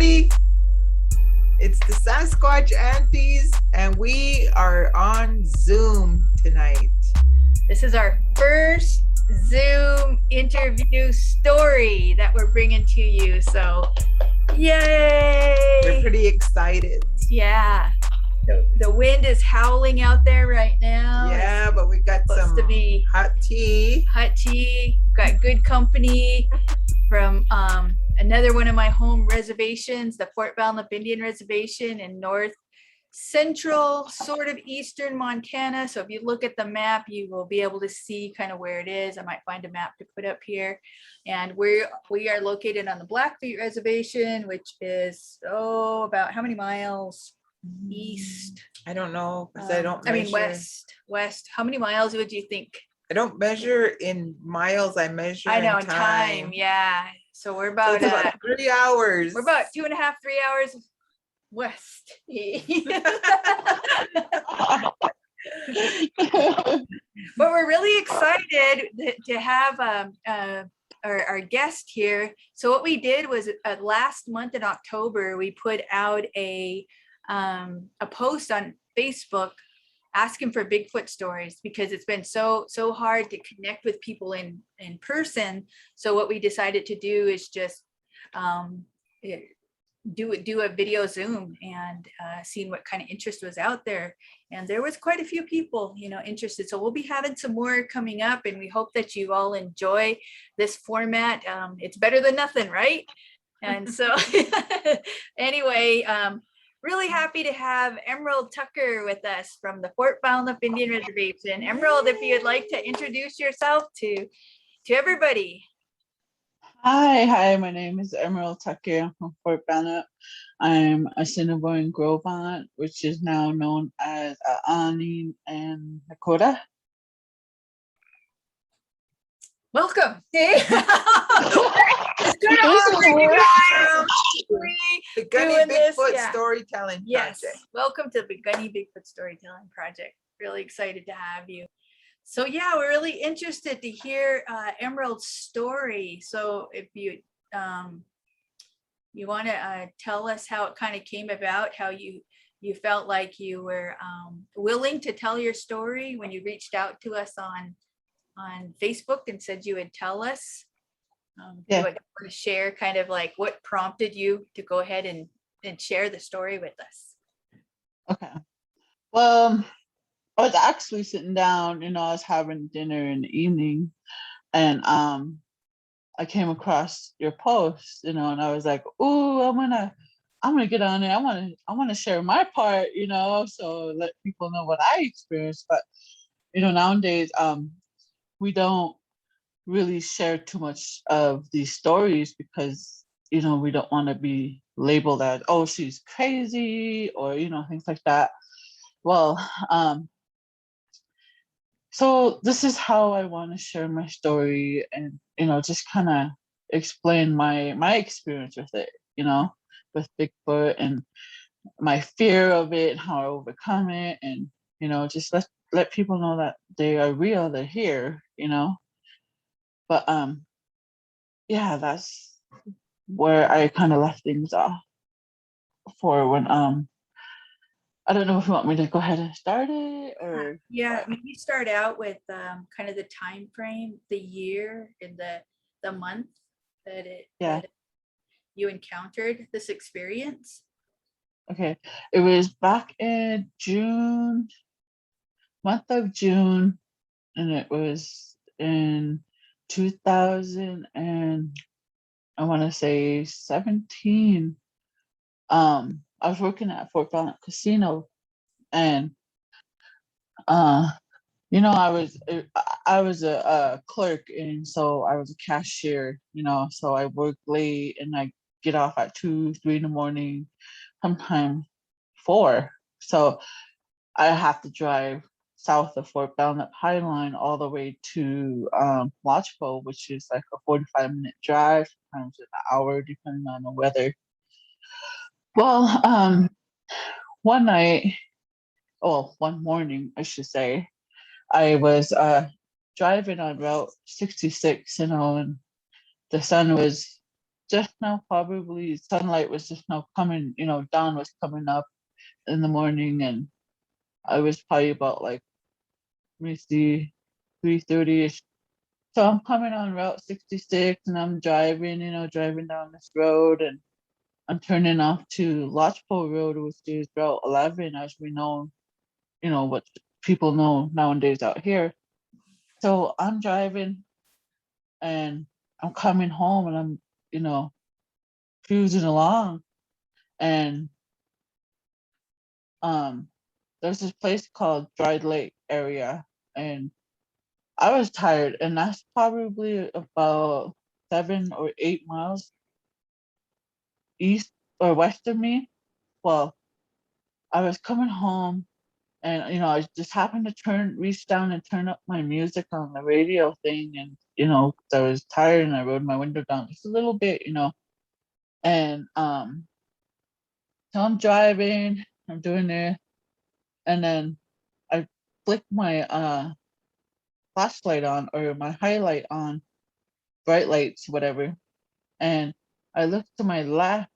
everybody. It's the Sasquatch Aunties, and we are on Zoom tonight. This is our first Zoom interview story that we're bringing to you. So, yay! We're pretty excited. Yeah. The wind is howling out there right now. Yeah, but we got some hot tea. Got good company from another one of my home reservations, the Fort Belknap Indian Reservation in north central, sort of eastern Montana. So if you look at the map, you will be able to see kind of where it is. I might find a map to put up here. And we are located on the Blackfeet Reservation, which is about how many miles east? I don't know, because I don't measure. West. How many miles would you think? I don't measure in miles. I measure in time. Yeah. So we're about, so about 3 hours. We're about 2.5, 3 hours west. But we're really excited to have our guest here. So what we did was last month in October, we put out a post on Facebook asking for Bigfoot stories because it's been so hard to connect with people in person. So what we decided to do is just do a video Zoom and seeing what kind of interest was out there. And there was quite a few people, interested. So we'll be having some more coming up, and we hope that you all enjoy this format. It's better than nothing, right? And so anyway, really happy to have Emerald Tucker with us from the Fort Belknap Indian Reservation. Emerald, if you'd like to introduce yourself to everybody. Hi, my name is Emerald Tucker. I'm from Fort Belknap. I'm a Assiniboine Grove Aunt, which is now known as Aaniiih and Nakota. Welcome. The Gunny Bigfoot Storytelling Project. Yes, welcome to the Gunny Bigfoot Storytelling Project. Really excited to have you. So yeah, we're really interested to hear Emerald's story. So if you want to tell us how it kind of came about, how you felt like you were willing to tell your story when you reached out to us on Facebook and said you would tell us. You would want to share kind of like what prompted you to go ahead and share the story with us. Okay. Well, I was actually sitting down, I was having dinner in the evening, and I came across your post, and I was like, "Ooh, I'm gonna get on there. I want to share my part, so let people know what I experienced." But nowadays, we don't really share too much of these stories because we don't want to be labeled as, "Oh, she's crazy," or things like that. Well, so this is how I want to share my story and just kind of explain my experience with it, with Bigfoot and my fear of it and how I overcome it, and just let people know that they are real, they're here, But yeah, that's where I kind of left things off for when I don't know if you want me to go ahead and start it or maybe start out with kind of the time frame, the year and the month that you encountered this experience. Okay, it was back in month of June, and it was in 2000 and I want to say 17. I was working at Fort Belknap Casino, and I was a clerk, and so I was a cashier, so I worked late and I get off at 2, 3 in the morning, sometimes 4. So I have to drive south of Fort Belknap High Line all the way to Lodgepole, which is like a 45-minute drive, sometimes an hour depending on the weather. Well, one morning, I should say, I was driving on Route 66, and the sun was just now, probably sunlight was just now coming, dawn was coming up in the morning, and I was probably about like, let me see, 3:30ish. So I'm coming on Route 66 and I'm driving, driving down this road, and I'm turning off to Lodgepole Road, which is Route 11, as we know, what people know nowadays out here. So I'm driving and I'm coming home, and I'm, cruising along, and there's this place called Dry Lake area, and I was tired, and that's probably about 7 or 8 miles east or west of me. Well, I was coming home, and I just happened to reach down and turn up my music on the radio thing, and 'cause I was tired and I rolled my window down just a little bit, and so I'm driving, I'm doing it, and then I flick my flashlight on, or my highlight on, bright lights, whatever, and I look to my left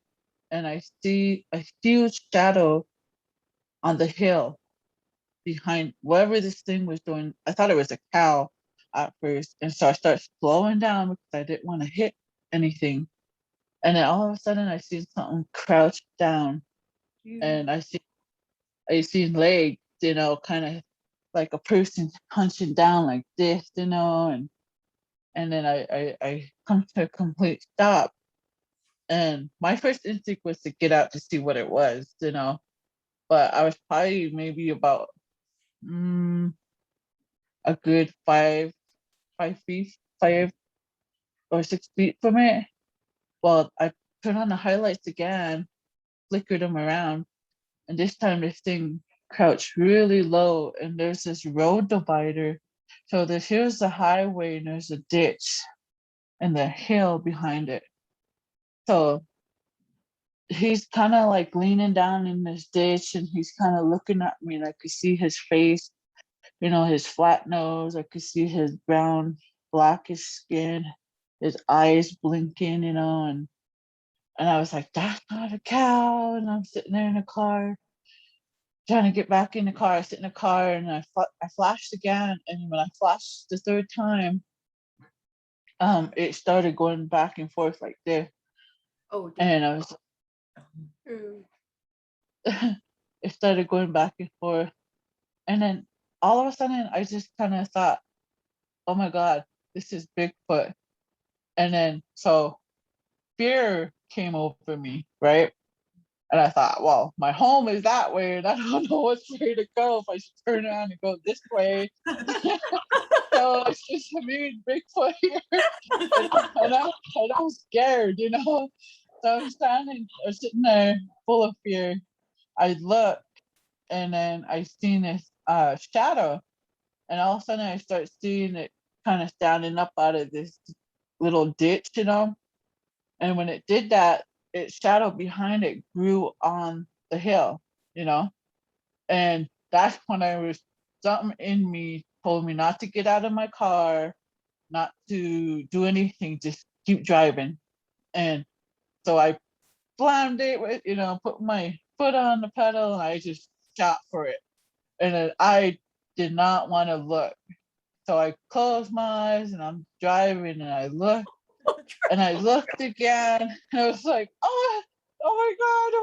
and I see a huge shadow on the hill behind whatever this thing was doing. I thought it was a cow at first, and so I start slowing down because I didn't want to hit anything. And then all of a sudden, I see something crouched down, and I see legs, kind of like a person hunching down like this, and then I come to a complete stop. And my first instinct was to get out to see what it was, but I was probably maybe about a good 5 feet, 5 or 6 feet from it. Well, I turned on the highlights again, flickered them around, and this time this thing crouched really low, and there's this road divider. So here's the highway, and there's a ditch and the hill behind it. So he's kind of like leaning down in this ditch, and he's kind of looking at me, and I could see his face, his flat nose. I could see his brown, blackish skin, his eyes blinking, and I was like, that's not a cow. And I'm sitting there in the car, trying to get back in the car. I sit in the car, and I flashed again. And when I flashed the third time, it started going back and forth like this. Oh, And I was, it started going back and forth. And then all of a sudden, I just kind of thought, oh my God, this is Bigfoot. And then, so fear came over me, right? And I thought, well, my home is that way, and I don't know which way to go, if I should turn around and go this way. So it's just me and Bigfoot here. And I was scared, So I'm sitting there full of fear. I look, and then I seen this shadow, and all of a sudden I start seeing it kind of standing up out of this little ditch, And when it did that, its shadow behind it grew on the hill, And that's when something in me told me not to get out of my car, not to do anything, just keep driving. And so I slammed it with, put my foot on the pedal, and I just shot for it. And then I did not want to look. So I closed my eyes, and I'm driving, and I looked, and I looked again, and I was like, oh my God.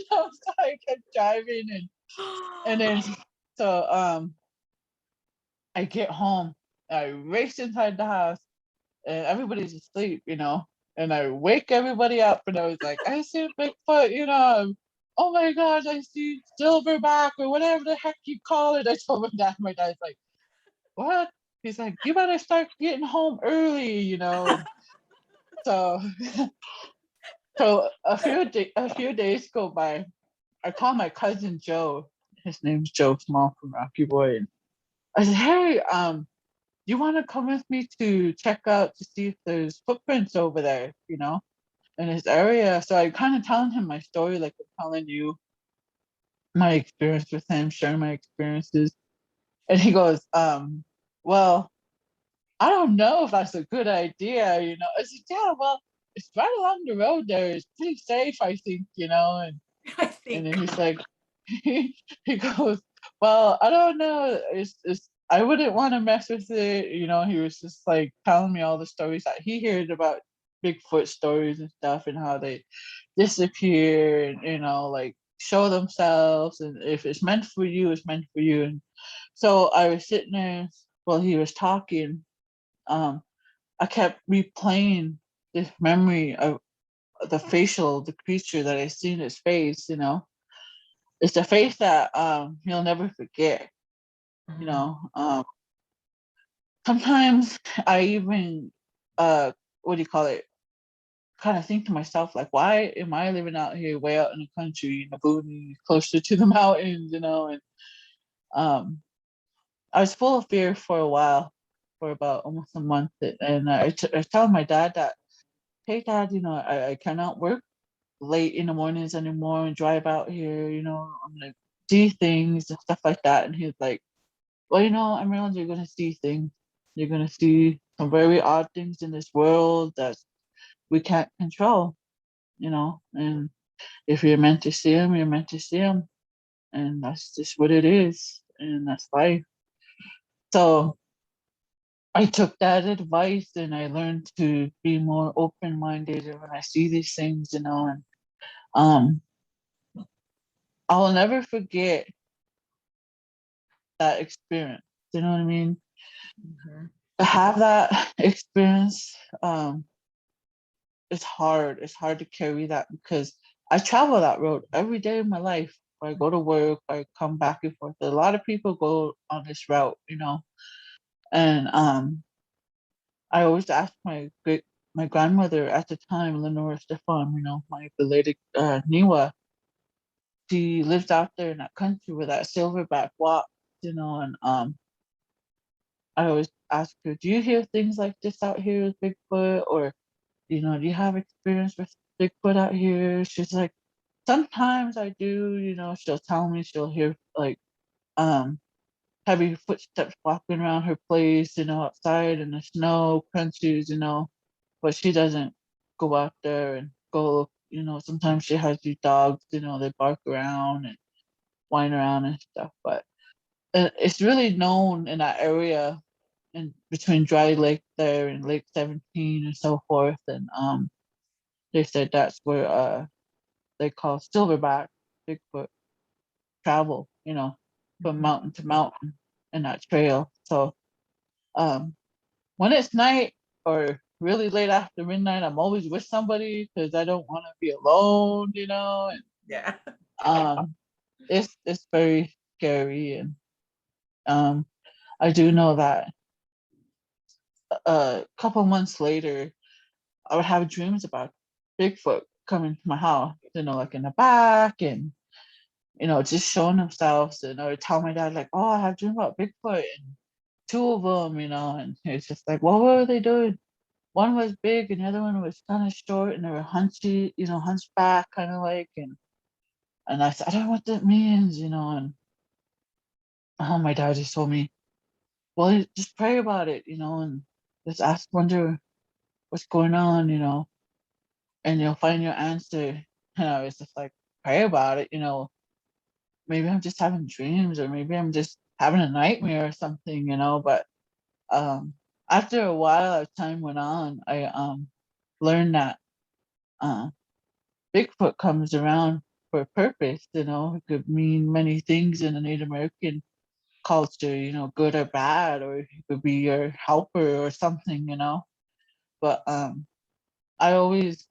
So I kept driving, and then so I get home, I race inside the house, and everybody's asleep, and I wake everybody up, and I was like, I see Bigfoot, oh my God, I see Silverback, or whatever the heck you call it. I told my dad's like, what? He's like, you better start getting home early, And so so a few days go by. I call my cousin Joe. His name's Joe Small from Rocky Boy. And I said, hey, you want to come with me to check out to see if there's footprints over there, in his area? So I kind of telling him my story, like I'm telling you my experience with him, sharing my experiences. And he goes, well, I don't know if that's a good idea, I said, yeah, well, it's right along the road there. It's pretty safe, I think, you know. I And think. then he's like, he goes, well, I don't know. It's I wouldn't want to mess with it. You know, he was just like telling me all the stories that he heard about Bigfoot stories and stuff and how they disappear and, you know, like show themselves. And if it's meant for you, it's meant for you. And so I was sitting there while he was talking. I kept replaying this memory of the creature that I see in his face, you know. It's a face that he'll never forget, you Mhm. know. Sometimes I even what do you call it? Kind of think to myself like, why am I living out here way out in the country in the boonies, closer to the mountains, you know? And um I was full of fear for a while, for about almost a month, and I told my dad that, hey dad, you know, I cannot work late in the mornings anymore and drive out here, you know, I'm gonna see things and stuff like that. And he was like, well, you know, Emerald, you're gonna see things. You're gonna see some very odd things in this world that we can't control, you know. And if you're meant to see them, you're meant to see them, and that's just what it is, and that's life. So I took that advice and I learned to be more open-minded when I see these things, you know. And um, I'll never forget that experience. You know what I mean? Mhm. To have that experience, it's hard. It's hard to carry that because I travel that road every day of my life. I go to work, I come back and forth. A lot of people go on this route, you know. And I always ask my grandmother at the time, Lenora Stefan, you know, my belated Niwa, she lives out there in that country where that silverback walks, you know. And I always ask her, do you hear things like this out here with Bigfoot? Or, you know, do you have experience with Bigfoot out here? She's like, sometimes I do, you know. She'll tell me she'll hear like um heavy footsteps walking around her place, you know, outside in the snow, crunches, you know, but she doesn't go out there and go, you know. Sometimes she has these dogs, you know, they bark around and whine around and stuff, but it's really known in that area in between Dry Lake there and Lake 17 and so forth. And they said that's where they call Silverback Bigfoot travel, you know, from Mhm. mountain to mountain in that trail. So um when it's night or really late after midnight, I'm always with somebody because I don't want to be alone, you know. And Yeah. um it's very scary. And um I do know that a couple months later I would have dreams about Bigfoot coming to my house, you know, like in the back and, you know, just showing themselves. And I would tell my dad, like, oh, I have dreams about Bigfoot and two of them, you know. And it's just like, what were they doing? One was big and the other one was kind of short and they were hunchy, you know, hunchback kind of like. And I said, I don't know what that means, you know. And oh, my dad just told me, well, just pray about it, you know, and just ask, wonder what's going on, you know, and you'll find your answer. And I was just like, pray about it, you know. Maybe I'm just having dreams, or maybe I'm just having a nightmare or something, you know. But um, after a while, as time went on, I learned that uh, Bigfoot comes around for a purpose, you know. It could mean many things in the Native American culture, you know, good or bad, or it could be your helper or something, you know. But I always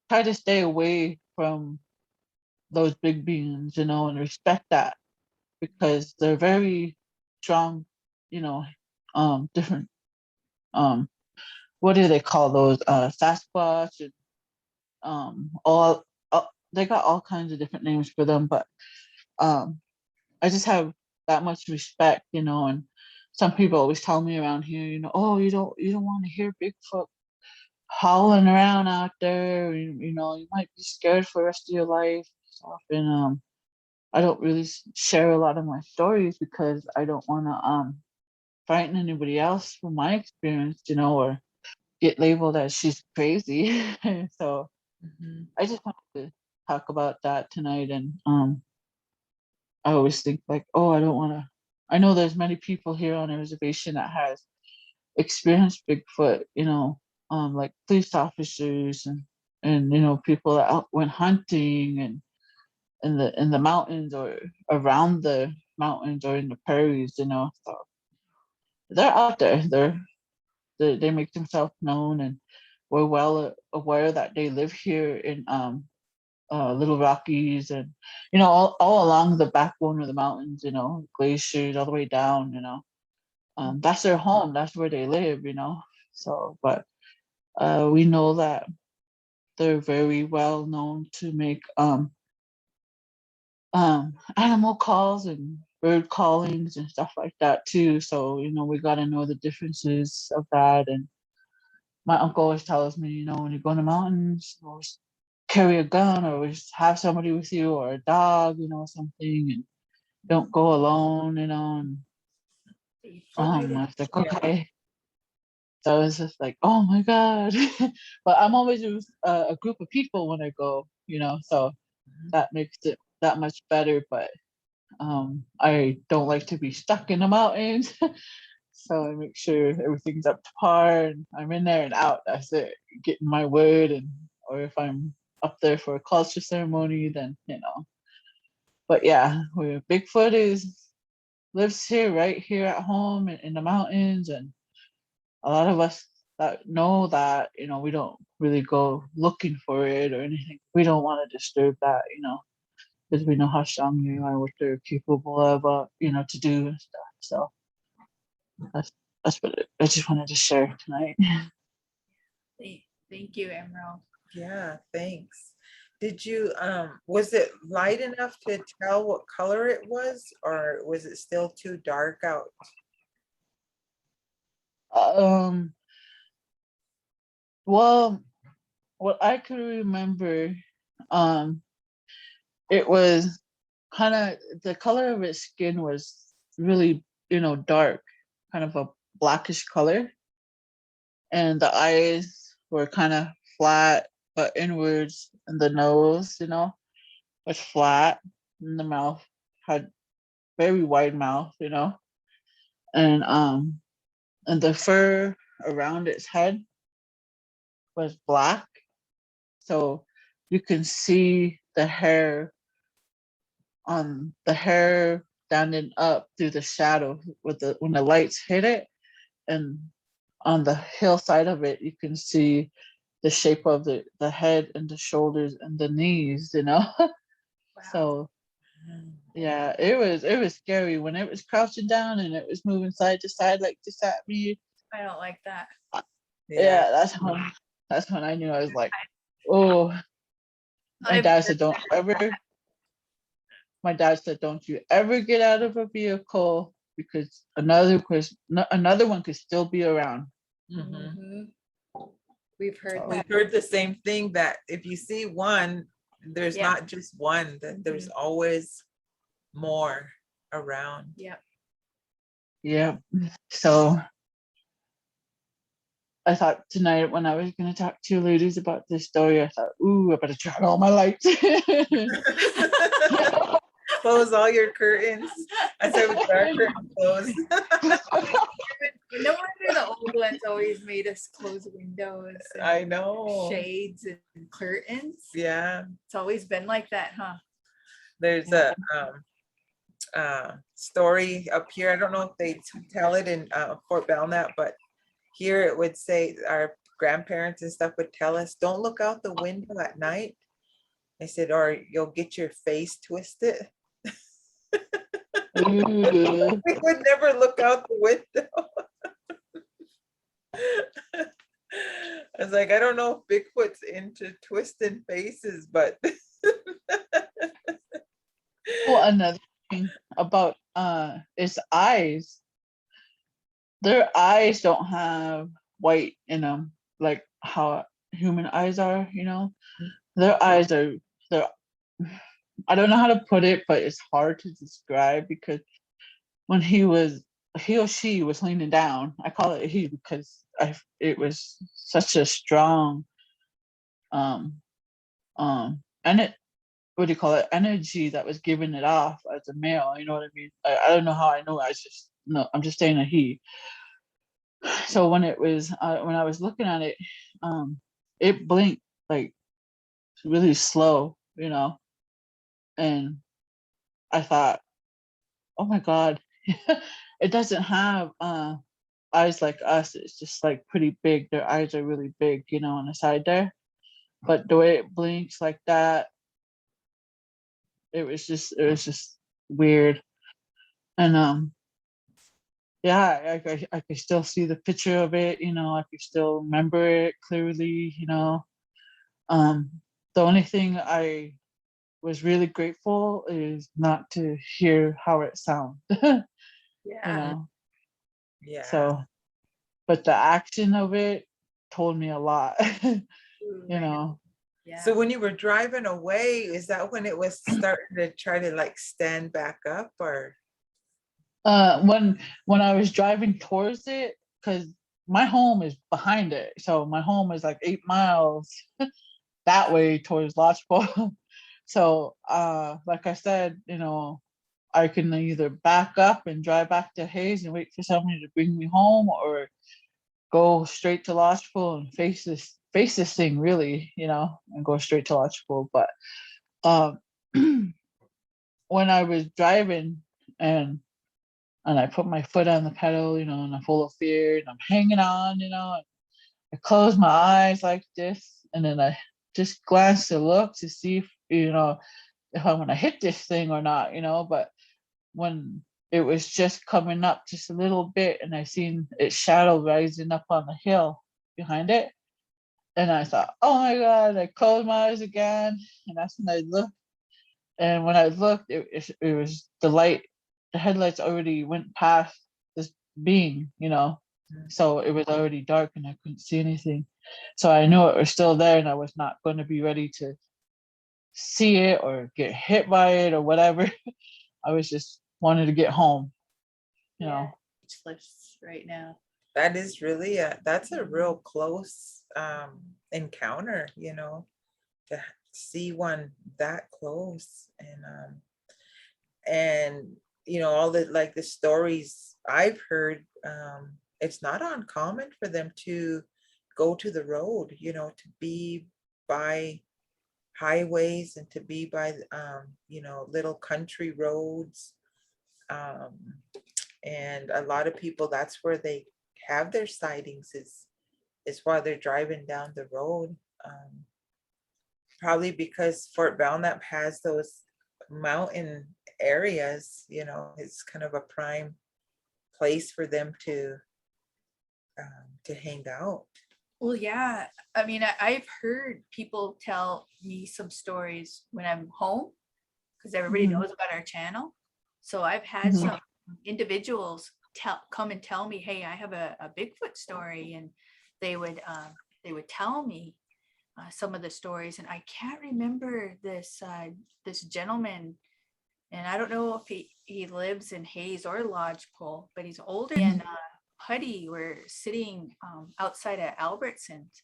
try to stay away from those big beings, you know, and respect that because they're very strong, you know, different um what do they call those? Sasquatch and they got all kinds of different names for them, but um I just have that much respect, you know. And some people always tell me around here, you know, oh, you don't want to hear Bigfoot howling around out there. You know, you might be scared for the rest of your life. Stuff. And I don't really share a lot of my stories because I don't want to frighten anybody else from my experience, you know, or get labeled as she's crazy. So Mhm. I just wanted to talk about that tonight. And I always think like, oh, I don't want to. I know there's many people here on a reservation that has experienced Bigfoot. Like police officers and people that went hunting and in the mountains or around the mountains or in the prairies. So they're out there. They make themselves known, and we're well aware that they live here in Little Rockies and all along the backbone of the mountains. Glaciers all the way down. That's their home. That's where they live. So, but we know that they're very well known to make animal calls and bird callings and stuff like that too. So we got to know the differences of that. And my uncle always tells me, when you go in the mountains, always carry a gun or always have somebody with you or a dog, something, and don't go alone. And I was like, okay. So I was just like, oh my god. But I'm always with a group of people when I go, so that makes it that much better. But I don't like to be stuck in the mountains. So I make sure everything's up to par and I'm in there and out. That's it. Getting my word, and or if I'm up there for a culture ceremony, then But yeah, where Bigfoot lives here, right here at home in the mountains, and a lot of us that know that, we don't really go looking for it or anything. We don't want to disturb that, because we know how strong they are, what they're capable of, to do and stuff. So that's what I just wanted to share tonight. Thank you, Emerald. Yeah, thanks. Did you was it light enough to tell what color it was, or was it still too dark out? Well, what I could remember, it was kind of the color of its skin was really, dark, kind of a blackish color, and the eyes were kind of flat but inwards, and the nose, was flat, and the mouth had very wide mouth, and and the fur around its head was black, so you can see the hair standing up through the shadow with when the lights hit it, and on the hillside of it you can see the shape of the head and the shoulders and the knees. Wow. So yeah, it was scary when it was crouching down and it was moving side to side like this at me. I don't like that. Yeah, that's when I knew. I was like, oh. my I've dad said don't ever my dad said, "Don't you ever get out of a vehicle because another one could still be around." Mhm. We've heard So, that. We've heard the same thing, that if you see one, there's Yeah. not just one, that there's always more around. Yeah. yeah. So I thought tonight when I was going to talk to you ladies about this story, I thought, ooh, I better turn on all my lights. Close all your curtains. I said with our curtain closed. No wonder the old ones always made us close windows and I know. shades and curtains. Yeah. It's always been like that, huh? There's Yeah. a story up here. I don't know if they tell it in Fort Belknap, but here it would say our grandparents and stuff would tell us, don't look out the window at night. I said, or you'll get your face twisted. Ooh. We would never look out the window. I was like, I don't know if Bigfoot's into twisting faces, but Well, another thing about its eyes, their eyes don't have white in them like how human eyes are. Their eyes they're I don't know how to put it, but it's hard to describe because when he was he or she was leaning down. I call it he because it was such a strong um and it what do you call it, energy that was giving it off as a male, you know what I mean? I don't know how I know, I just no, I'm just saying a he. So when it was when I was looking at it, it blinked like really slow, you know, and I thought, oh my god, it doesn't have eyes like us. It's just like pretty big. Their eyes are really big, you know, on the side there. But the way it blinks like that, it was just weird. And yeah, I could still see the picture of it, you know, I could still remember it clearly, you know. Um, the only thing I was really grateful is not to hear how it sounds, you Yeah. know. Yeah. So, but the action of it told me a lot, Ooh, you know. Yeah. So when you were driving away, is that when it was starting to try to like stand back up, or? When I was driving towards it, because my home is behind it, so my home is like 8 miles that way towards Lodgepole. So like I said, you know, I can either back up and drive back to Hayes and wait for somebody to bring me home, or go straight to Lodgepole and face this thing really, you know, and go straight to Lodgepole. But um when I was driving and I put my foot on the pedal, you know, and I'm full of fear and I'm hanging on, you know. I close my eyes like this, and then I just glance to look to see if, you know, if I'm gonna hit this thing or not, you know. But when it was just coming up just a little bit, and I seen its shadow rising up on the hill behind it, and I thought, oh my god! I closed my eyes again, and that's when I looked. And when I looked, it was the light, the headlights already went past this being, you know. So it was already dark and I couldn't see anything. So I knew it was still there and I was not going to be ready to see it or get hit by it or whatever. I was just wanted to get home, you Yeah. know. Speechless right now. That is really that's a real close encounter, you know, to see one that close. And you know, all the like the stories I've heard, it's not uncommon for them to go to the road, you know, to be by highways and to be by you know, little country roads. um and a lot of people, that's where they have their sightings, is while they're driving down the road. Probably because Fort Belknap has those mountain areas, you know, it's kind of a prime place for them to hang out. Well, yeah. I mean, I've heard people tell me some stories when I'm home because everybody Mhm. knows about our channel. So I've had Mhm. some individuals come and tell me, hey, I have a Bigfoot story, and they would tell me some of the stories, and I can't remember this gentleman, and I don't know if he lives in Hayes or Lodgepole, but he's older. And Putty were sitting outside of Albertsons,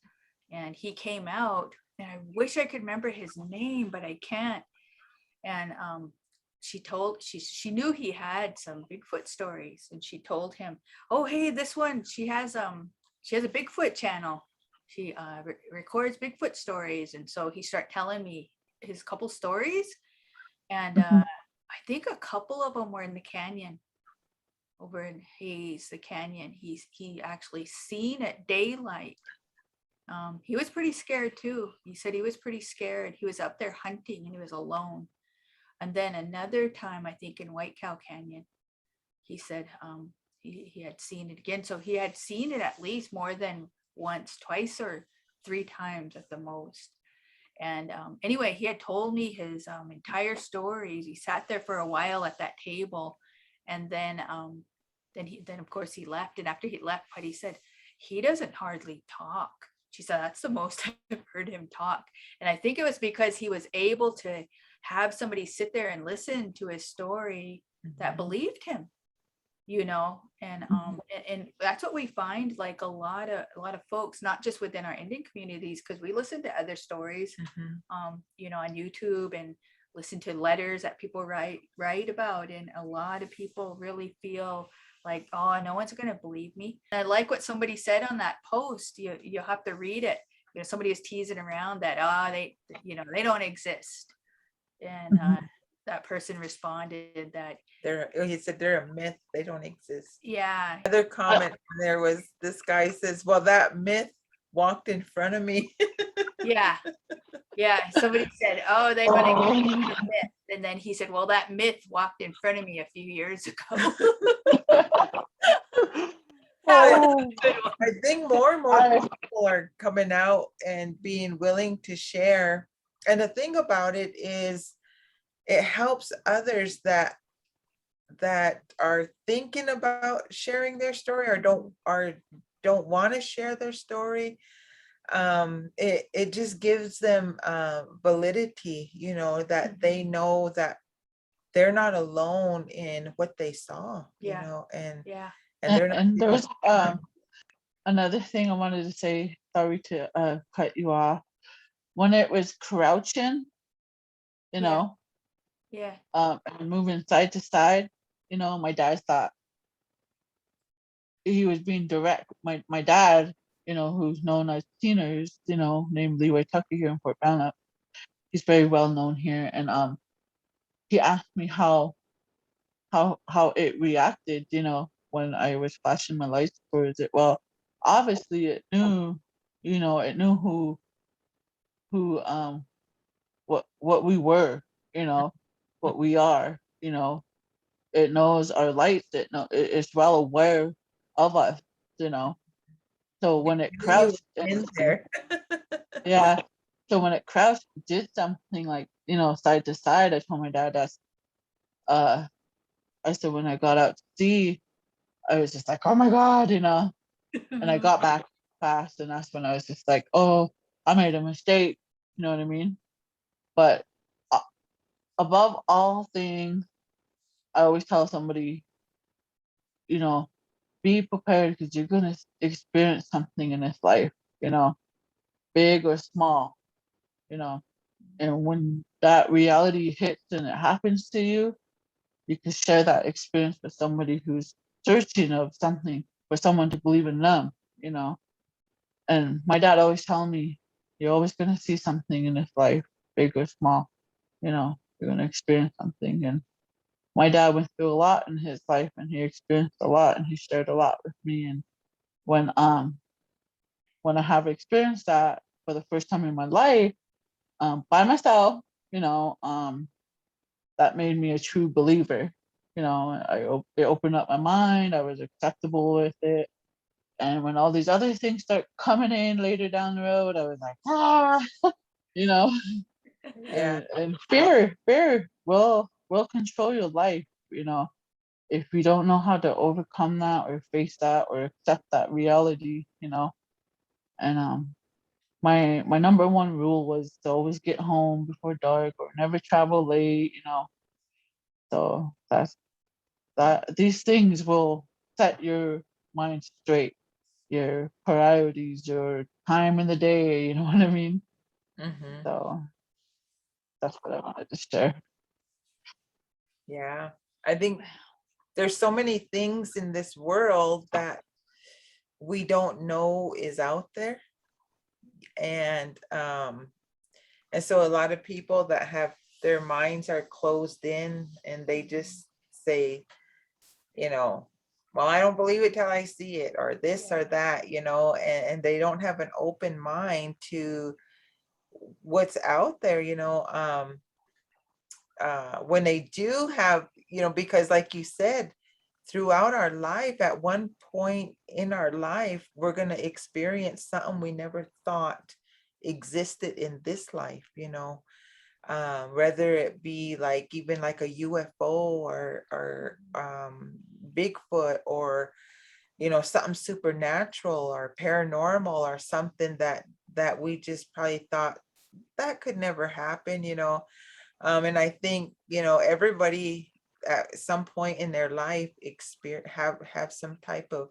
and he came out, and I wish I could remember his name, but I can't. And she knew he had some Bigfoot stories, and she told him, oh hey, this one, she has a Bigfoot channel. She records Bigfoot stories. And so he started telling me his couple stories, and Mhm. I think a couple of them were in the canyon over in Hayes, the canyon. He actually seen at daylight. He was pretty scared too. He said he was pretty scared. He was up there hunting and he was alone. And then another time, I think in White Cow Canyon, he said he had seen it again. So he had seen it at least more than once, twice, or three times at the most. And anyway, he had told me his entire stories. He sat there for a while at that table, and then of course he left. And after he left, Putty said he doesn't hardly talk. She said that's the most I've heard him talk. And I think it was because he was able to have somebody sit there and listen to his story that Mhm. believed him. you know, and that's what we find, like a lot of folks, not just within our Indian communities, because we listen to other stories, you know, on YouTube, and listen to letters that people write about, and a lot of people really feel like, oh, no one's going to believe me. And I like what somebody said on that post. You have to read it. You know, somebody was teasing around that, they, you know, they don't exist. And that person responded that he said they're a myth, they don't exist. yeah. Other comment there was, this guy says, well, that myth walked in front of me. Yeah. Somebody said, oh, they want to get the myth. And then he said, well, that myth walked in front of me a few years ago. I think more and more people are coming out and being willing to share. And the thing about it is, it helps others that are thinking about sharing their story, or don't want to share their story. It just gives them validity, you know, that they know that they're not alone in what they saw, you know, and they're not. And there was another thing I wanted to say, sorry to cut you off. When it was crouching, you know, and moving side to side, you know, my dad thought he was being direct. My dad, you know, who's known as Teeners, you know, named Leeway Tucker here in Fort Belknap. He's very well known here, and he asked me how it reacted, you know, when I was flashing my lights towards it. Well, obviously it knew, you know, it knew who what we were, you know, what we are, you know. It knows our lights, it's well aware of us, you know. So when it crouched in there. yeah. So when it crouched, it did something like, you know, side to side. I told my dad I said when I got out to see, I was just like, oh my God, you know. And I got back fast, and that's when I was just like, oh, I made a mistake. You know what I mean? But above all things, I always tell somebody, you know, be prepared, because you're gonna experience something in this life, you know, big or small, you know. And when that reality hits and it happens to you, you can share that experience with somebody who's searching of something, for someone to believe in them, you know. And my dad always told me, you're always gonna see something in this life, big or small, you know, you're gonna experience something. And my dad went through a lot in his life, and he experienced a lot, and he shared a lot with me. And when I have experienced that for the first time in my life, by myself, you know, that made me a true believer. You know, it opened up my mind. I was acceptable with it. And when all these other things start coming in later down the road, I was like, you know, and fear will control your life, you know, if you don't know how to overcome that, or face that, or accept that reality, you know. And my number one rule was to always get home before dark, or never travel late, you know. So these things will set your mind straight, your priorities, your time in the day, you know what I mean? So that's what I wanted to share. Yeah, I think there's so many things in this world that we don't know is out there. And so a lot of people that have their minds are closed in, and they just say, you know, well, I don't believe it till I see it, or this or that, you know, and they don't have an open mind to what's out there, you know. When they do have, you know, because like you said, throughout our life, at one point in our life, we're going to experience something we never thought existed in this life, you know. Whether it be like even like a UFO, or Bigfoot, or you know, something supernatural or paranormal, or something that we just probably thought that could never happen, you know. And I think, you know, everybody at some point in their life have some type of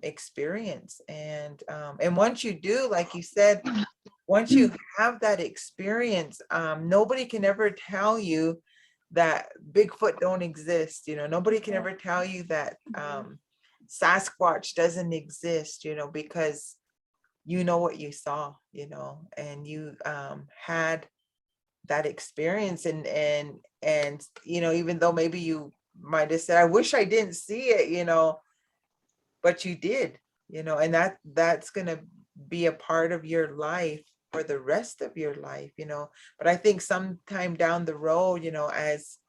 experience. And once you do, like you said, once you have that experience, nobody can ever tell you that Bigfoot don't exist. Nobody can ever tell you that Sasquatch doesn't exist, because you know what you saw, and you had that experience. And even though maybe you might have said, I wish I didn't see it, but you did, and that's gonna be a part of your life for the rest of your life. But I think sometime down the road, as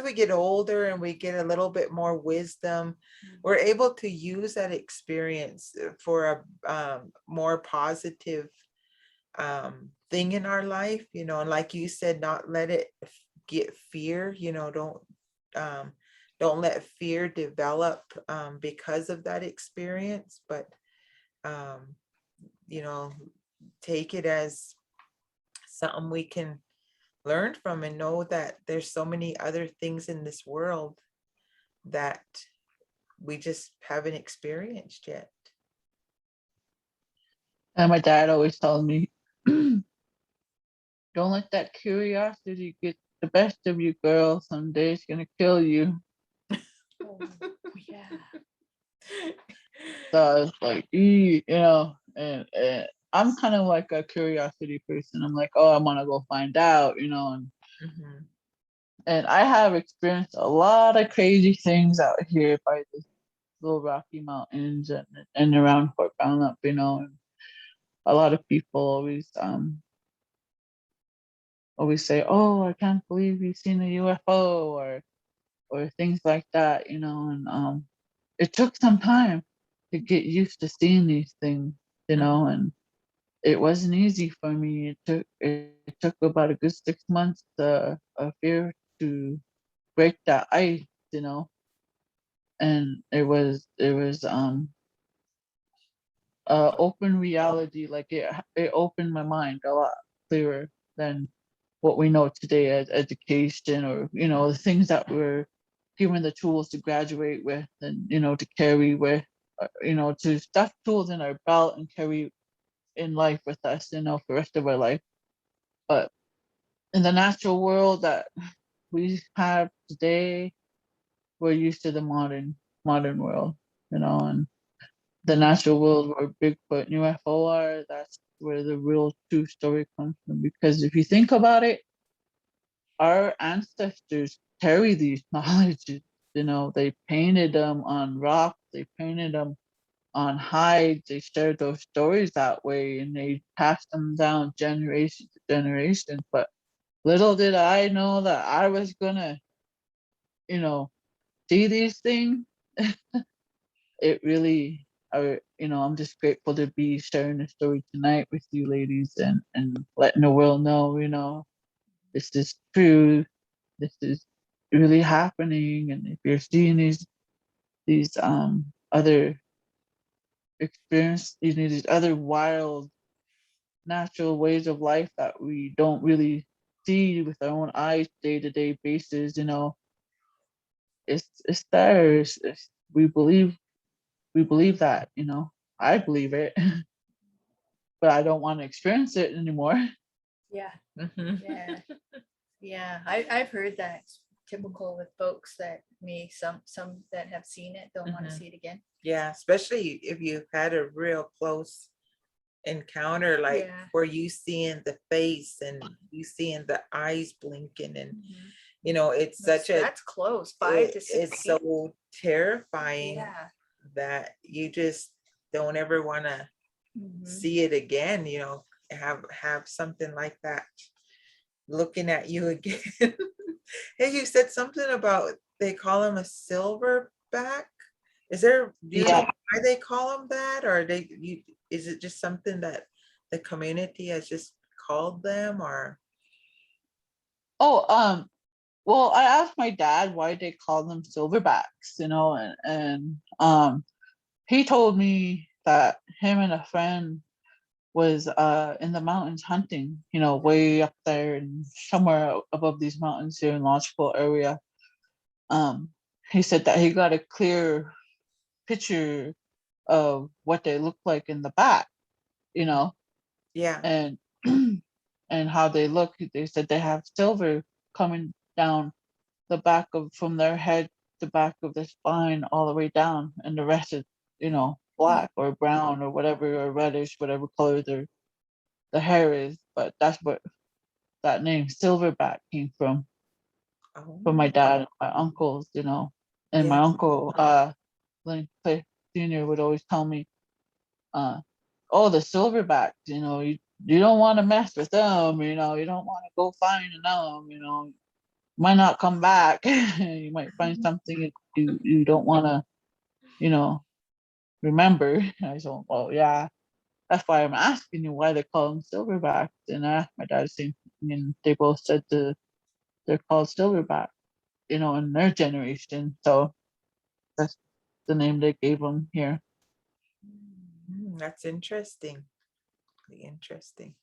we get older and we get a little bit more wisdom, we're able to use that experience for a more positive thing in our life, and like you said, not let it get fear, don't let fear develop because of that experience, but take it as something we can learn from, and know that there's so many other things in this world that we just haven't experienced yet. And my dad always told me, don't let that curiosity get the best of you, girl. Someday it's gonna kill you. Oh, yeah. So I was like, and I'm kind of like a curiosity person. I'm like, oh, I want to go find out, Mhm. and I have experienced a lot of crazy things out here by the little Rocky Mountains and around Fort Belknap, and a lot of people always say, oh, I can't believe you've seen a UFO or things like that, and it took some time to get used to seeing these things, and it wasn't easy for me. It took about a good 6 months of fear to break that ice, and it was open reality. Like it opened my mind a lot clearer than what we know today as education, or the things that we're given the tools to graduate with, and to carry with, to stuff tools in our belt and carry in life with us, for the rest of our life. But in the natural world that we have today, we're used to the modern world, and the natural world where Bigfoot and UFO are, that's where the real true story comes from. Because if you think about it, our ancestors carry these knowledges. They painted them on rocks, they painted them on hides, they shared those stories that way, and they passed them down generation to generation. But little did I know that I was gonna, see these things. It really, I'm just grateful to be sharing the story tonight with you ladies, and letting the world know, this is true. This is really happening. And if you're seeing these other these other wild natural ways of life that we don't really see with our own eyes day-to-day basis, it's there. We believe that, I believe it, but I don't want to experience it anymore. Yeah. Mhm. Yeah. Yeah. I've heard that. It's typical with folks that some that have seen it don't want to Mhm. see it again. Yeah, especially if you've had a real close encounter, like Yeah. where you seeing the face and you seeing the eyes blinking, and it's such a That's close. 5 to 6 it's feet. so terrifying Yeah. that you just don't ever want to Mhm. see it again, have something like that looking at you again. Hey, you said something about they call him a silverback. Do you know Yeah. why they call him that, or is it just something that the community has just called them, or? Oh, well, I asked my dad why they call them silverbacks, and he told me that him and a friend was in the mountains hunting, way up there and somewhere above these mountains here in Lodgepole area. he said that he got a clear picture of what they look like in the back, Yeah. and and how they look. They said they have silver coming down the back of from their head, the back of the spine, all the way down, and the rest is, black or brown or whatever, or reddish, whatever color the hair is. But that's what that name Silverback came from my Oh, dad and my uncles, and my yeah. uncle Lynn Clay Sr. would always tell me, oh, the Silverbacks, you don't want to mess with them, you don't want to go find them, might not come back. You might find something you don't want to, remember. And I said, well, yeah, that's why I'm asking you why they call them Silverbacks. And I asked my dad the same thing, and they both said they're called Silverback, in their generation. So that's the name they gave them here. That's interesting. Really interesting.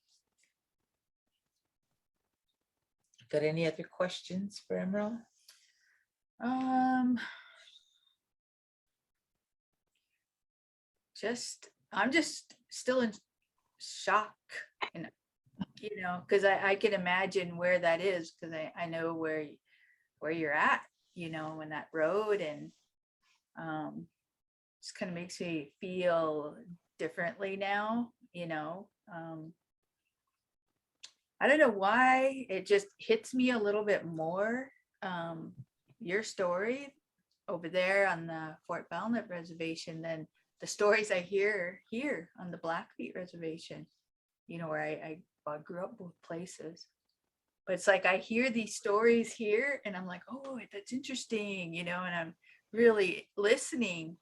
Got any other questions for Emerald? I'm just still in shock, and because I can imagine where that is, because I know where you're at, in that road, and just kind of makes me feel differently now. I don't know why it just hits me a little bit more. Your story over there on the Fort Belknap reservation than the stories I hear here on the Blackfeet reservation, where I grew up both places. But it's like I hear these stories here and I'm like, oh, that's interesting, and I'm really listening.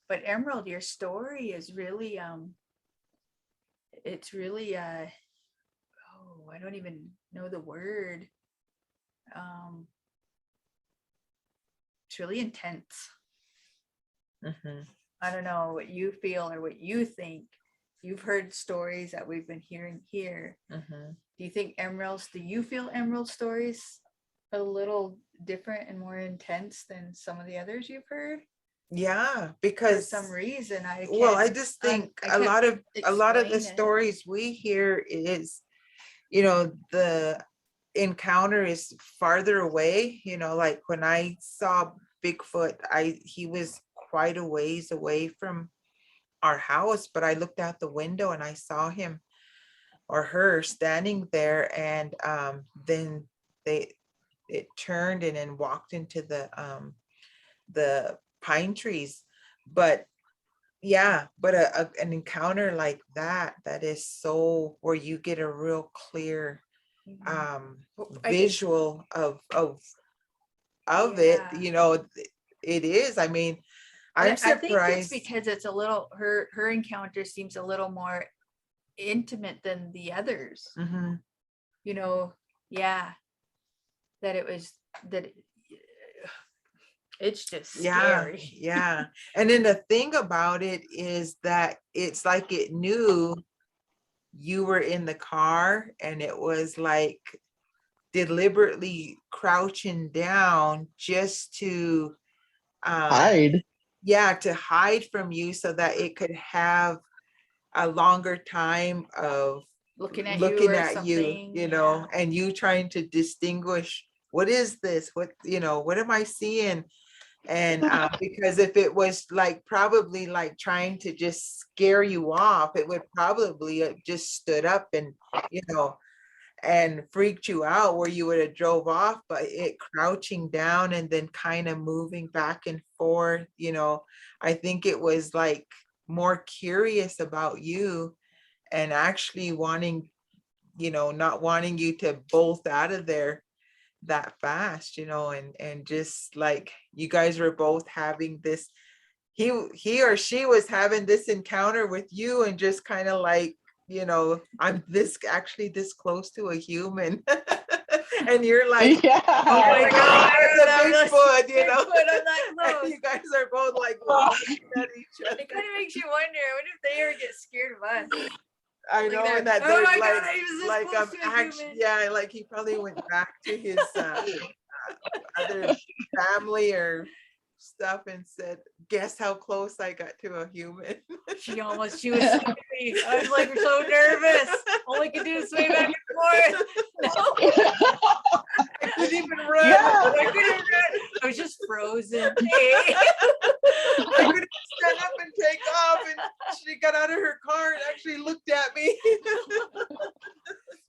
But Emerald, your story is really it's really I don't even know the word. It's really intense. Mhm. I don't know what you feel or what you think. You've heard stories that we've been hearing here. Mhm. Do you feel Emerald's stories a little different and more intense than some of the others you've heard? Yeah, For because some reason, I I can't. just think I a can't lot of the explain it. stories we hear is, the encounter is farther away, like when I saw Bigfoot, he was quite a ways away from our house, but I looked out the window and I saw him or her standing there, and then it turned and then walked into the pine trees. But yeah, but an encounter like that is so where you get a real clear visual of it, it is. I mean, I'm I think it's surprised. because it's a little her encounter seems a little more intimate than the others. Mhm. Yeah, that it was that it's just Yeah, scary. yeah. And then the thing about it is that it's like it knew you were in the car, and it was like deliberately crouching down just to Hide. to hide from you so that it could have a longer time of Looking at looking you or at you, something. Yeah. and you trying to distinguish what is this, what am I seeing. And because if it was like probably like trying to just scare you off, it would probably just stood up and and freaked you out, where you would have drove off. But it crouching down and then kind of moving back and forth, I think it was like more curious about you, and actually wanting, not wanting you to bolt out of there that fast, and just like you guys were both having this, he or she was having this encounter with you, and just kind of like, I'm this close to a human. And you're like, Yeah. Oh my God, that's a I'm Bigfoot, Bigfoot, I'm that and close. you guys are both like looking at each other. It kind of makes you wonder. I wonder if they ever get scared of us. I Like know, they're, and that "Oh they're my like, God, I was this like close I'm to a actually, human." yeah, like he probably went back to his other family or stuff and said, guess how close I got to a human. She was sleeping. I was like so nervous. All I could do is sway back and forth. No, I couldn't even run. Yeah. I couldn't run. I was just frozen. Hey. I couldn't stand up and take off, and she got out of her car and actually looked at me.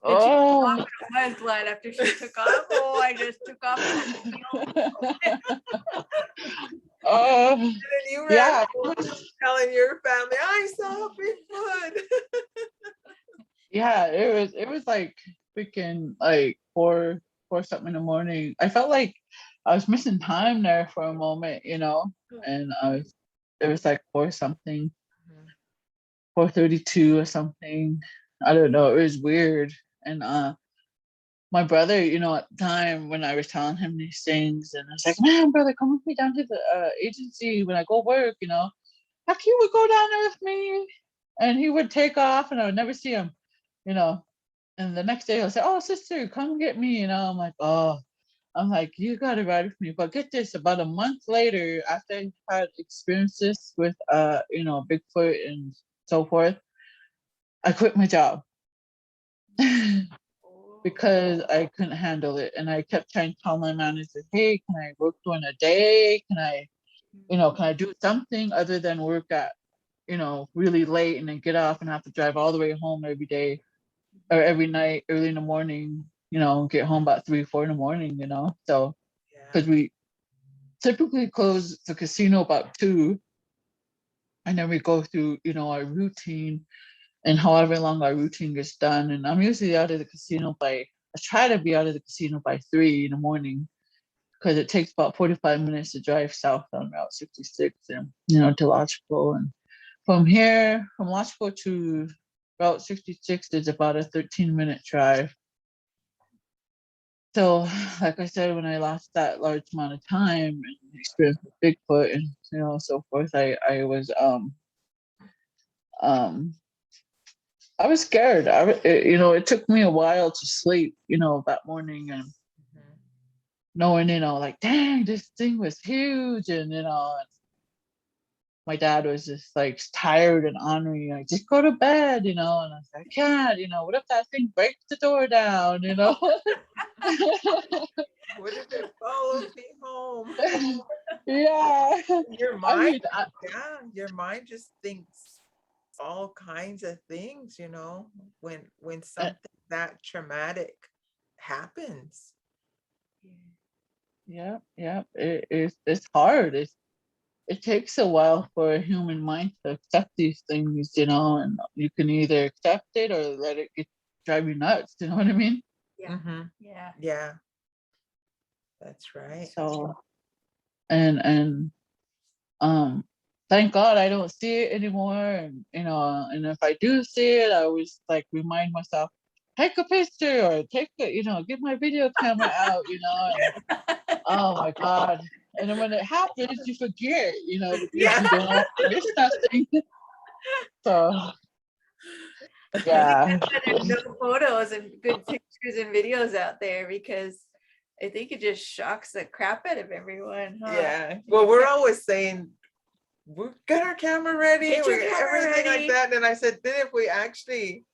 Oh. I was glad after she took off. Oh, I just took off. Oh. And then you ran Yeah. home telling your family, I saw Bigfoot. Yeah, it was like freaking like four something in the morning. I felt like I was missing time there for a moment, you know, and it was like four something, 4:32 or something. I don't know. It was weird. And my brother, you know, at the time when I was telling him these things, and I was like, man, brother, come with me down to the agency when I go work, you know. Heck, he would go down there with me, and he would take off, and I would never see him, you know. And the next day I'll say, oh, sister, come get me, you know. I'm like, you gotta ride with me. But get this, about a month later, after I had experiences with you know, Bigfoot and so forth, I quit my job. Because I couldn't handle it. And I kept trying to tell my manager, hey, can I work during the day? Can I, you know, can I do something other than work at, you know, really late and then get off and have to drive all the way home every day or every night, early in the morning, you know, get home about 3 or 4 in the morning, you know. So, because we typically close the casino about 2, and then we go through, you know, our routine and however long our routine gets done. And I'm usually out of the casino I try to be out of the casino by 3 in the morning, because it takes about 45 minutes to drive south on Route 66 and, you know, to Lodgepole. And from here, from Lodgepole to Route 66 is about a 13-minute drive. So, like I said, when I lost that large amount of time and experienced with Bigfoot and, you know, so forth, I was I was scared. You know, it took me a while to sleep, you know, that morning, and knowing, you know, like, dang, this thing was huge. And, you know, my dad was just like tired and ornery, like, just go to bed, you know. And I was like, I can't, you know, what if that thing breaks the door down, you know? What if it follows me home? Yeah. Your I mind, mean, yeah, your mind just thinks all kinds of things, you know, when something that traumatic happens. yeah, it's hard. It takes a while for a human mind to accept these things, you know, and you can either accept it or let it drive you nuts. You know what I mean? Yeah. Mhm. Yeah. Yeah, that's right. So, and thank God I don't see it anymore. And, you know, and if I do see it, I always like remind myself, take a picture or take it, you know, get my video camera out, you know. And, oh my God. And then when it happens, you forget, you know, because Yeah. you don't want to miss nothing. So, yeah. There's no photos and good pictures and videos out there, because I think it just shocks the crap out of everyone. Huh? Yeah. Well, we're always saying, we got our camera ready, Get we your got camera everything ready. like that. And I said, then if we actually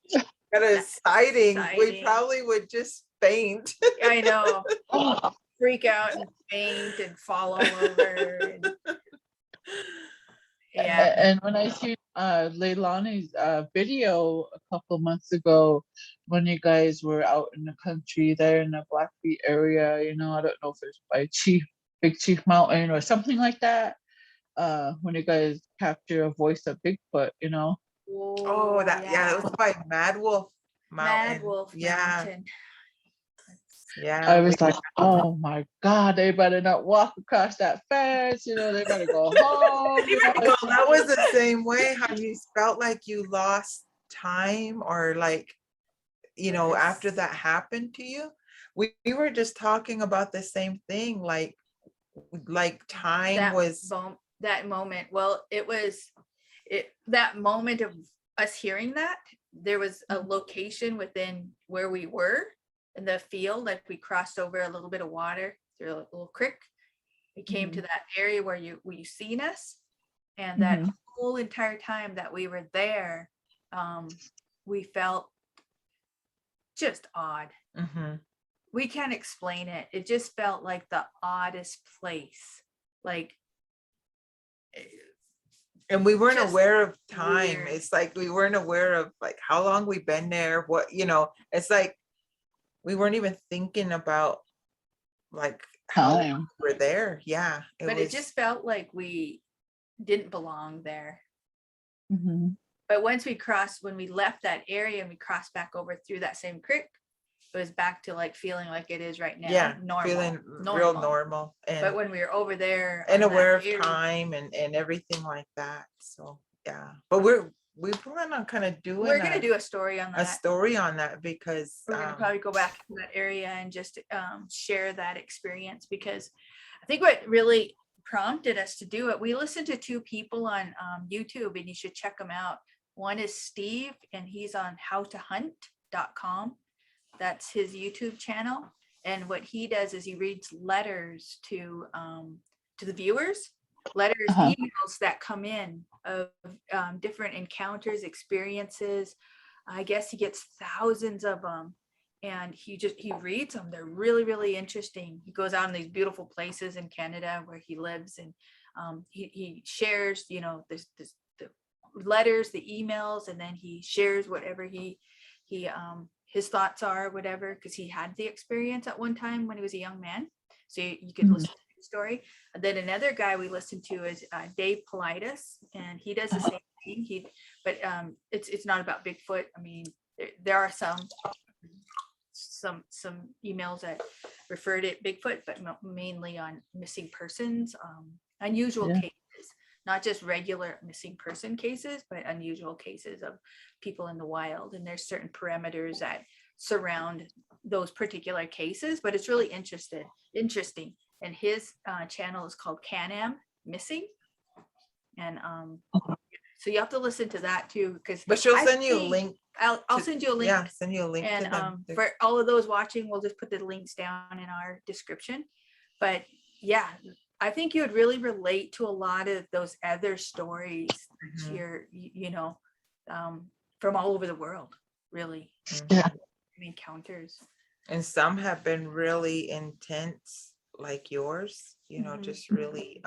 got a sighting, we Sighting. probably would just faint. I know. Oh, Freak out and faint and fall all over. And, yeah. and when I see Leilani's video a couple of months ago, when you guys were out in the country there in the Blackfeet area, you know, I don't know if it's by Big Chief Mountain or something like that. When you guys capture a voice of Bigfoot, you know. Oh, that, yeah, it was by Mad Wolf Mountain. Mad Wolf Yeah. Mountain. Yeah. I was like, oh my God, they better not walk across that fence, you know, they better go home. You know? Well, that was the same way, how you felt like you lost time, or like, you know, after that happened to you. We were just talking about the same thing, like time that was that moment. Well, that moment of us hearing that, there was a location within where we were in the field, like we crossed over a little bit of water, through a little creek. We came to Mhm. that area where you seen us, and that Mhm. whole entire time that we were there, we felt just odd. Mhm. We can't explain it. It just felt like the oddest place. Like And we weren't just aware of time. weird. It's like we weren't aware of like how long we've been there, what, it's like we weren't even thinking about like how long Time. we were there. Yeah. But it just felt like we didn't belong there. Mhm. But once when we left that area and we crossed back over through that same creek, it was back to like feeling like it is right now. Yeah, Normal. feeling real normal But and when we were over there and on that aware of area, time and everything like that. So yeah. But we plan on kind of doing we're gonna do a story on a that. story on that because We're gonna probably go back to that area and just share that experience, because I think what really prompted us to do it, we listened to two people on YouTube, and you should check them out. One is Steve, and he's on howtohunt.com. That's his YouTube channel. And what he does is he reads letters to the viewers, letters, Uh-huh. emails that come in of different encounters, experiences. I guess he gets thousands of them, and he reads them. They're really, really interesting. He goes out in these beautiful places in Canada where he lives, and he shares, the letters, the emails, and then he shares whatever he his thoughts are, whatever, because he had the experience at one time when he was a young man. So you could Mhm. listen to his story. And then another guy we listened to is Dave Politis, and he does the same thing. But it's not about Bigfoot. I mean, there are some emails that refer to Bigfoot, but mainly on missing persons, unusual Yeah. cases, not just regular missing person cases, but unusual cases of people in the wild. And there's certain parameters that surround those particular cases, but it's really interesting. And his channel is called CANAM Missing. And so you have to listen to that too, because but she'll send you a link. I'll send you a link. Yeah, send you a link to And them. for all of those watching, we'll just put the links down in our description. But yeah, I think you would really relate to a lot of those other stories that Mhm. you're, from all over the world, really. Yeah. Encounters. And some have been really intense, like yours, Mhm. just really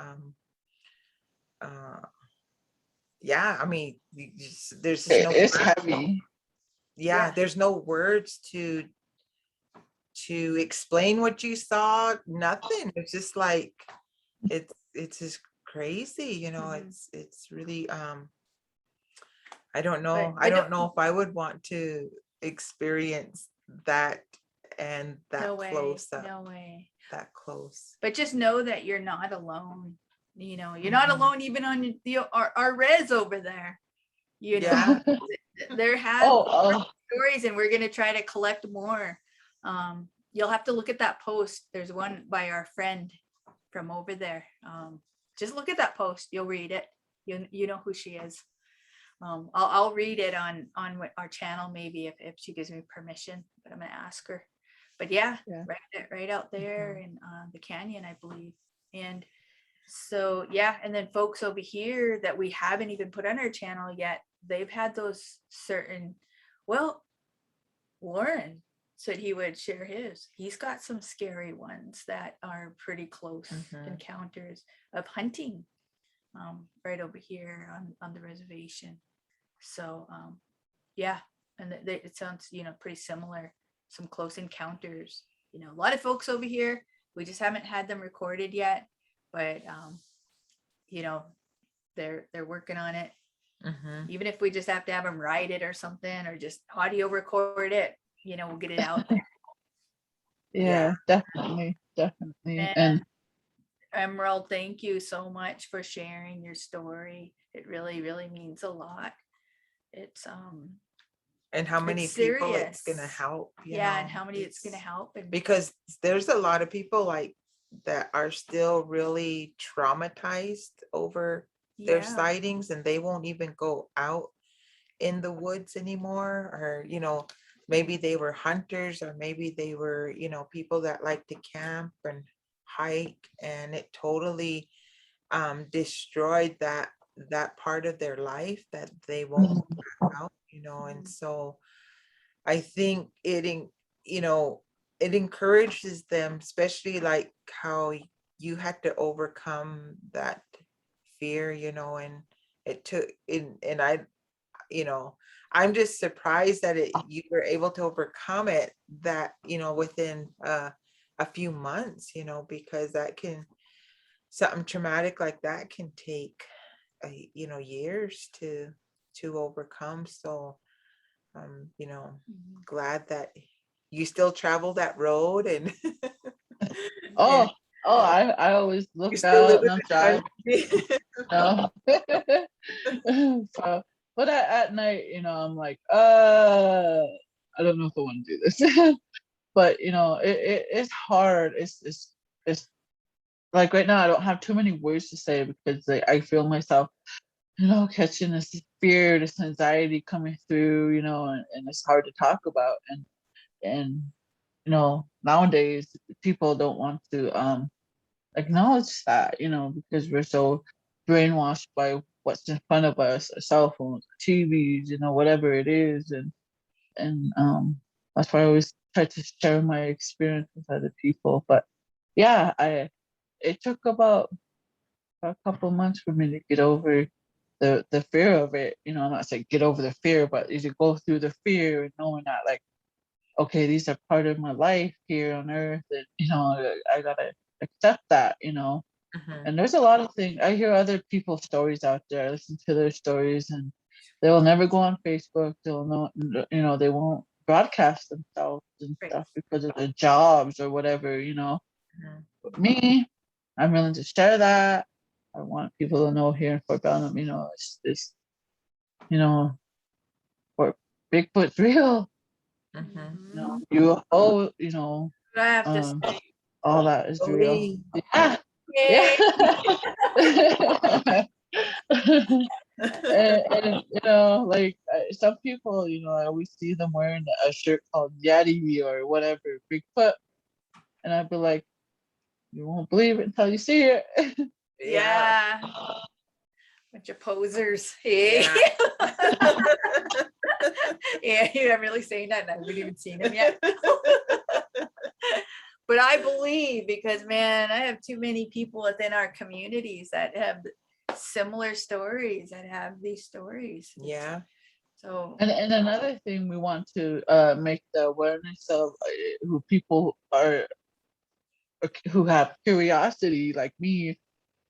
yeah, I mean, there's just no It's words. heavy. Yeah, Yeah. there's no words to explain what you saw. Nothing. It's just like it's just crazy, Mhm. it's really I don't know. But I don't know if I would want to experience that and that no way, close up, no way. that close. But just know that you're not alone. You're not Mhm. alone even on our res over there. Yeah. There have Oh, stories, and we're going to try to collect more. You'll have to look at that post. There's one by our friend from over there. Just look at that post. You'll read it. You know who she is. I'll read it on our channel maybe if she gives me permission, but I'm gonna ask her. But yeah. Right out there in the canyon, I believe. And so yeah, and then folks over here that we haven't even put on our channel yet, they've had those certain, well, Warren said he would share his. He's got some scary ones that are pretty close Mhm. encounters of hunting right over here on the reservation. So yeah, and it sounds pretty similar. Some close encounters. A lot of folks over here. We just haven't had them recorded yet, but they're working on it. Mhm. Even if we just have to have them write it or something, or just audio record it, we'll get it out there. yeah, definitely. And Emerald, thank you so much for sharing your story. It really, really means a lot. It's and how many it's people it's serious. gonna help, and how many it's gonna help. And because there's a lot of people like that are still really traumatized over their sightings, and they won't even go out in the woods anymore, or maybe they were hunters, or maybe they were people that like to camp and hike, and it totally destroyed that part of their life that they won't go back out, and so I think it encourages them, especially like how you had to overcome that fear, and it took and you know, I'm just surprised that you were able to overcome it that, within a few months, because something traumatic like that can take, years to overcome. So, glad that you still travel that road and, Oh, and I always you look still live out in and I'm the driving. country. So, but at night, I'm like, I don't know if I want to do this. But it's hard. It's like right now I don't have too many words to say because I feel myself, catching this fear, this anxiety coming through, and it's hard to talk about. And nowadays people don't want to acknowledge that, because we're so brainwashed by what's in front of us, our cell phones, TVs, whatever it is. And that's why I always try to share my experience with other people. But yeah, it took about a couple months for me to get over the fear of it. I'm not saying get over the fear, but as you go through the fear and knowing that, like, okay, these are part of my life here on earth, and I gotta accept that. Mhm. And there's a lot of things. I hear other people's stories out there. I listen to their stories, and they will never go on Facebook. They'll know, they won't broadcast themselves and Right. stuff because of their jobs or whatever. Mhm. But me, I'm willing to share that. I want people to know here in Fort Belknap, it's for Bigfoot's real. Mhm. UFO, What I have to um, say. all that is real. Slowly. Yeah, Yay. yeah. And like some people, I always see them wearing a shirt called Yeti or whatever, Bigfoot, and I'd be like, you won't believe it until you see it. Yeah. Yeah. Bunch of posers. Hey. Yeah. Yeah, I'm really saying that, and I haven't even seen him yet. But I believe, because man, I have too many people within our communities that have similar stories, that have these stories. Yeah. So And another thing we want to make the awareness of who people are who have curiosity like me,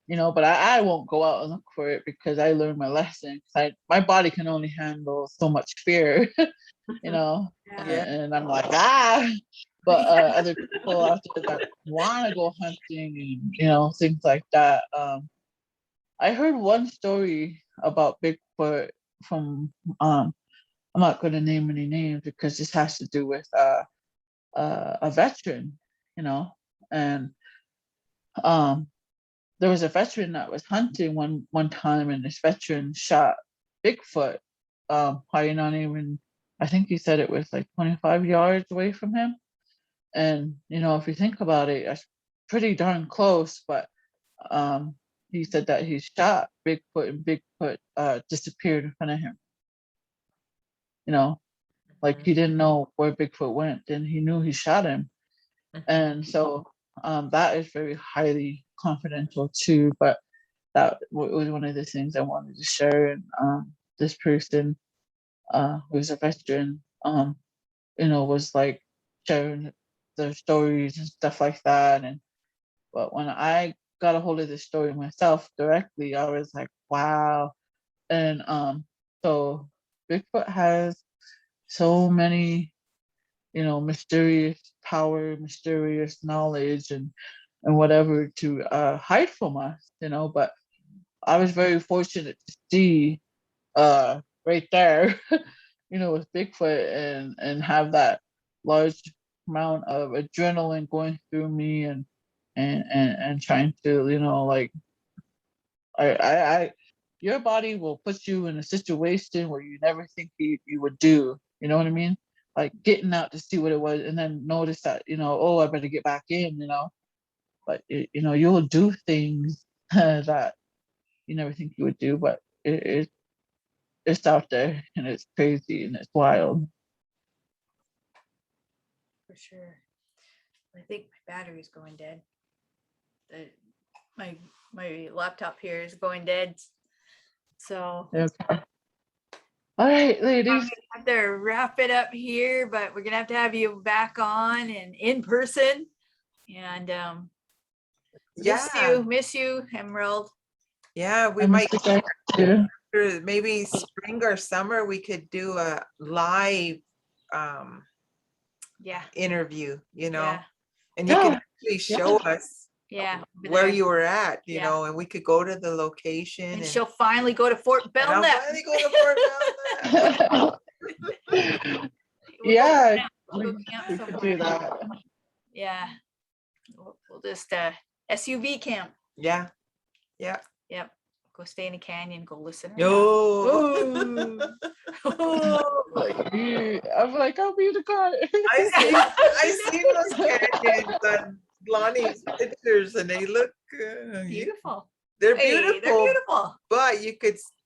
but I won't go out and look for it because I learned my lesson. My body can only handle so much fear, yeah. Yeah. and I'm like, but other people out there that want to go hunting and things like that. I heard one story about Bigfoot from I'm not going to name any names because this has to do with a veteran, and um there was a veteran that was hunting one time, and this veteran shot Bigfoot, probably not even, I think he said it was like 25 yards away from him. And if you think about it, that's pretty darn close. But um, he said that he shot Bigfoot, and Bigfoot disappeared in front of him. Like Mhm. he didn't know where Bigfoot went, and he knew he shot him. Mhm. And so that is very highly confidential too. But that was one of the things I wanted to share. And this person, who's a veteran, was like sharing their stories and stuff like that. And but when I got a hold of this story myself directly, I was like, wow. And so Bigfoot has so many, mysterious power, mysterious knowledge, and whatever to hide from us, but I was very fortunate to see right there, with Bigfoot, and have that large amount of adrenaline going through me, and trying to, like, I your body will put you in a situation where you never think you would do. You know what I mean? Like getting out to see what it was, and then notice that, oh, I better get back in. but you know, you'll do things that you never think you would do, but it's out there and it's crazy and it's wild. For sure. I think my battery is going dead. My laptop here is going dead. So Okay. All right, ladies. I have to wrap it up here, but we're gonna have to have you back on and in person. And Yeah, miss you, Emerald. yeah, we I might, miss you guys too. or maybe spring or summer, we could do a live Yeah, interview, you know, yeah, and you can Yeah. actually show us yeah. over where there. you were at, you Yeah. know, and we could go to the location And and she'll finally go to Fort and I'll Belknap. finally go to Fort Belknap. We'll go Yeah, camp. We'll go camp we could do somewhere. that. Yeah. We'll just SUV camp. Yeah, yeah. Yep. Go stay in a canyon, go listen. Yo. Like, I'm like, I'll be in the car. I seen those canyons on Lonnie's pictures and they look Beautiful. they're Hey, beautiful, they're beautiful. but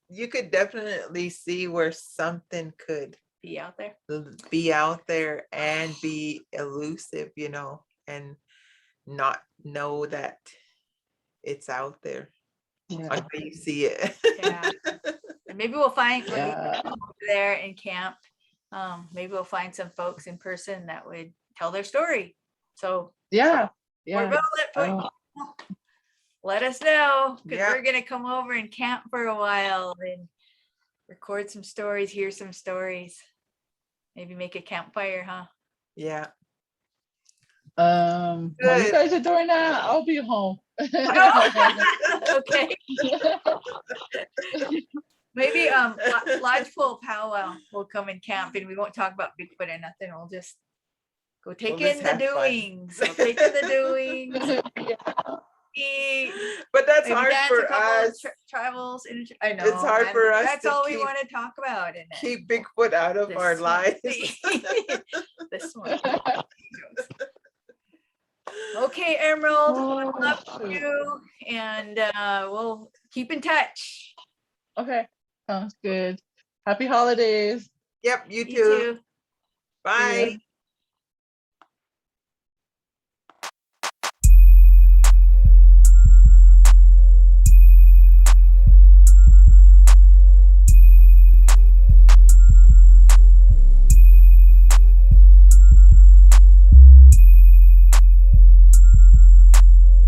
you could definitely see where something could Be out there. be out there and be elusive, you know, and not know that it's out there Yeah. until you see it. Yeah. And maybe we'll find when we Yeah. come over there and camp. Maybe we'll find some folks in person that would tell their story. So Yeah. Fort Yeah. Belknap, let us know, because Yeah. we're gonna come over and camp for a while and record some stories, hear some stories. Maybe make a campfire, huh? Yeah. While you Good. guys are doing that, I'll be home. Okay. Maybe Lodgepole Powwow will come and camp and we won't talk about Bigfoot or nothing. We'll just go take We'll just in the have fun. doings. We'll take in the doings. Eat. But that's Maybe hard dance for a couple us. travels. I know. It's hard for us That's to all we keep- want to talk about. And Keep Bigfoot out of our lives. This one. Okay, Emerald. Love you, and we'll keep in touch. Okay, sounds good. Happy holidays. Yep, you You too. too. Bye.